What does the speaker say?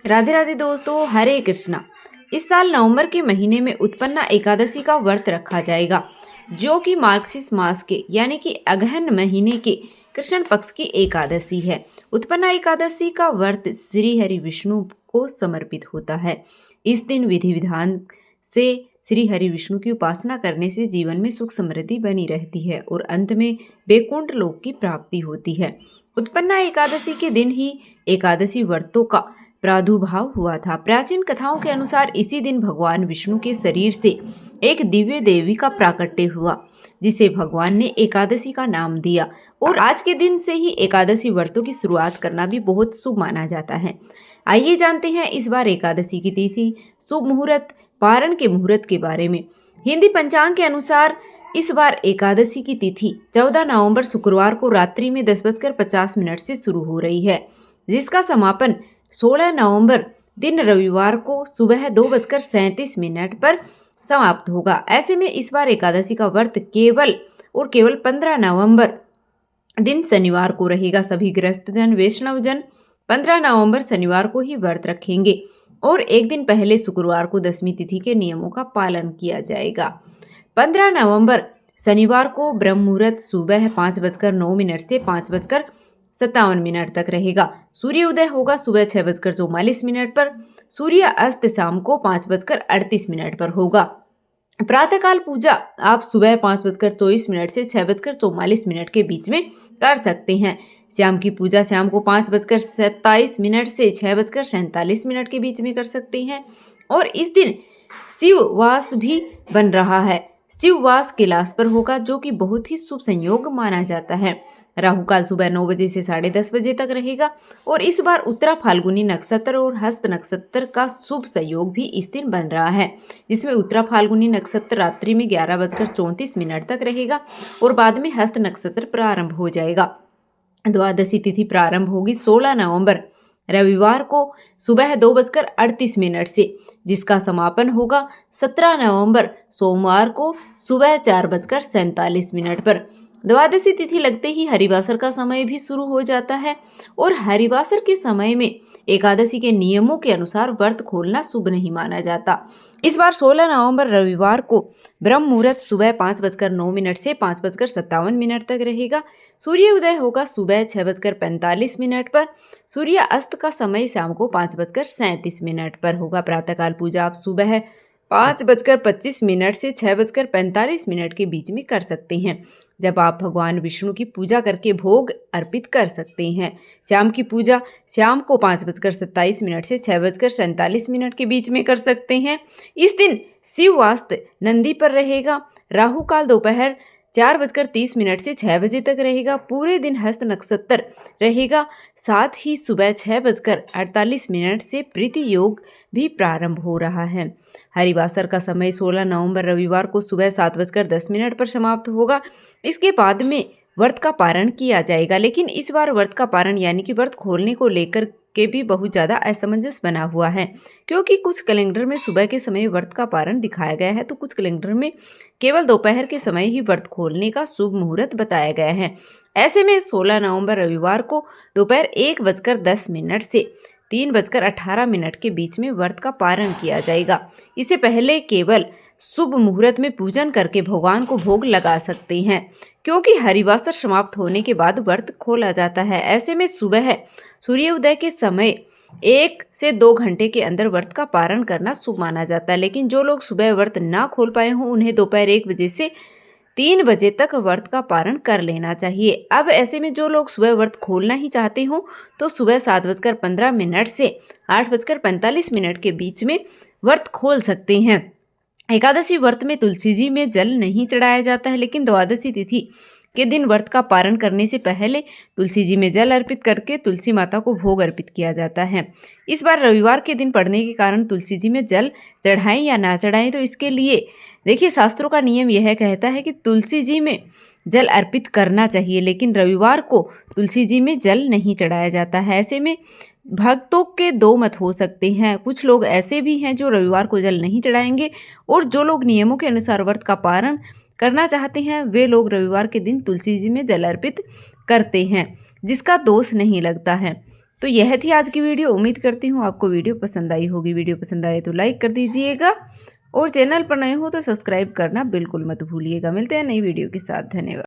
राधे राधे दोस्तों, हरे कृष्णा। इस साल नवंबर के महीने में उत्पन्ना एकादशी का व्रत रखा जाएगा, जो कि मार्गशीर्ष मास के यानी कि अगहन महीने के कृष्ण पक्ष की एकादशी है। उत्पन्ना एकादशी का व्रत श्री हरि विष्णु को समर्पित होता है। इस दिन विधि विधान से श्री हरि विष्णु की उपासना करने से जीवन में सुख समृद्धि बनी रहती है और अंत में वैकुंठ लोक की प्राप्ति होती है। उत्पन्ना एकादशी के दिन ही एकादशी व्रतों का प्रादुर्भाव हुआ था। प्राचीन कथाओं के अनुसार इसी दिन भगवान विष्णु के शरीर से एक दिव्य देवी का प्राकट्य हुआ, जिसे भगवान ने एकादशी का नाम दिया। और आज के दिन से ही एकादशी व्रतों की शुरुआत करना भी बहुत शुभ माना जाता है। आइए जानते हैं इस बार एकादशी की तिथि, शुभ मुहूर्त, पारण के मुहूर्त के बारे में। हिंदी पंचांग के अनुसार इस बार एकादशी की तिथि 14 नवंबर शुक्रवार को रात्रि में 10:50 से शुरू हो रही है, जिसका समापन 16 नवंबर दिन रविवार को सुबह 2:37 पर समाप्त होगा। ऐसे में इस बार एकादशी का व्रत केवल 15 नवंबर दिन शनिवार को रहेगा। सभी गृहस्थजन वैष्णव जन 15 नवंबर शनिवार को ही व्रत रखेंगे और एक दिन पहले शुक्रवार को दशमी तिथि के नियमों का पालन किया जाएगा। 15 नवंबर शनिवार को ब्रह्म मुहूर्त सुबह 5:09 से 5:57 तक रहेगा। सूर्य उदय होगा सुबह 6:44 पर। सूर्य अस्त शाम को 5:38 पर होगा। प्रातःकाल पूजा आप सुबह 5:24 से 6:44 के बीच में कर सकते हैं। शाम की पूजा शाम को 5:27 से 6:47 के बीच में कर सकते हैं। और इस दिन शिववास भी बन रहा है। शिववास कैलाश पर होगा, जो कि बहुत ही शुभ संयोग माना जाता है। राहु काल सुबह 9 बजे से 10:30 तक रहेगा। और इस बार उत्तरा फाल्गुनी नक्षत्र और हस्त नक्षत्र का शुभ संयोग भी इस दिन बन रहा है, जिसमें उत्तरा फाल्गुनी नक्षत्र रात्रि में 11:34 तक रहेगा और बाद में हस्त नक्षत्र प्रारंभ हो जाएगा। द्वादशी तिथि प्रारंभ होगी 16 नवंबर रविवार को सुबह 2:38 से, जिसका समापन होगा 17 नवंबर सोमवार को सुबह 4:47 पर। द्वादशी तिथि लगते ही हरिवासर का समय भी शुरू हो जाता है और हरिवासर के समय में एकादशी के नियमों के अनुसार व्रत खोलना शुभ नहीं माना जाता। इस बार 16 नवंबर रविवार को ब्रह्म मुहूर्त सुबह 5:09 से 5:57 तक रहेगा। सूर्य उदय होगा सुबह 6:45 पर। सूर्य अस्त का समय शाम को 5:37 पर होगा। प्रातःकाल पूजा आप सुबह 5:25 से 6:45 के बीच में कर सकते हैं, जब आप भगवान विष्णु की पूजा करके भोग अर्पित कर सकते हैं। शाम की पूजा शाम को 5:27 से 6:47 के बीच में कर सकते हैं। इस दिन शिव वास्त नंदी पर रहेगा। राहु काल दोपहर 4:30 से 6 बजे तक रहेगा। पूरे दिन हस्त नक्षत्र रहेगा। साथ ही सुबह 6:48 से प्रीति योग भी प्रारंभ हो रहा है। हरिवासर का समय 16 नवंबर रविवार को सुबह 7:10 पर समाप्त होगा। इसके बाद में व्रत का पारण किया जाएगा, लेकिन इस बार व्रत का पारण यानी कि व्रत खोलने को लेकर के भी बहुत ज़्यादा असमंजस बना हुआ है, क्योंकि कुछ कैलेंडर में सुबह के समय व्रत का पारण दिखाया गया है, तो कुछ कैलेंडर में केवल दोपहर के समय ही व्रत खोलने का शुभ मुहूर्त बताया गया है। ऐसे में 16 नवंबर रविवार को दोपहर 1:10 से 3:18 के बीच में व्रत का पारण किया जाएगा। इससे पहले केवल शुभ मुहूर्त में पूजन करके भगवान को भोग लगा सकते हैं, क्योंकि हरिवासर समाप्त होने के बाद व्रत खोला जाता है। ऐसे में सुबह सूर्य उदय के समय 1 से 2 घंटे के अंदर व्रत का पारण करना शुभ माना जाता है, लेकिन जो लोग सुबह व्रत ना खोल पाए हों उन्हें दोपहर 1 बजे से 3 बजे तक व्रत का पारण कर लेना चाहिए। अब ऐसे में जो लोग सुबह व्रत खोलना ही चाहते हो तो सुबह 7:15 से 8:45 के बीच में व्रत खोल सकते हैं। एकादशी व्रत में तुलसी जी में जल नहीं चढ़ाया जाता है, लेकिन द्वादशी तिथि के दिन व्रत का पारण करने से पहले तुलसी जी में जल अर्पित करके तुलसी माता को भोग अर्पित किया जाता है। इस बार रविवार के दिन पड़ने के कारण तुलसी जी में जल चढ़ाएं या ना चढ़ाएं, तो इसके लिए देखिए शास्त्रों का नियम यह कहता है कि तुलसी जी में जल अर्पित करना चाहिए, लेकिन रविवार को तुलसी जी में जल नहीं चढ़ाया जाता है। ऐसे में भक्तों के दो मत हो सकते हैं। कुछ लोग ऐसे भी हैं जो रविवार को जल नहीं चढ़ाएंगे, और जो लोग नियमों के अनुसार व्रत का पारण करना चाहते हैं वे लोग रविवार के दिन तुलसी जी में जल अर्पित करते हैं, जिसका दोष नहीं लगता है। तो यह थी आज की वीडियो। उम्मीद करती हूँ आपको वीडियो पसंद आई होगी। वीडियो पसंद आए तो लाइक कर दीजिएगा और चैनल पर नए हो तो सब्सक्राइब करना बिल्कुल मत भूलिएगा। मिलते हैं नई वीडियो के साथ। धन्यवाद।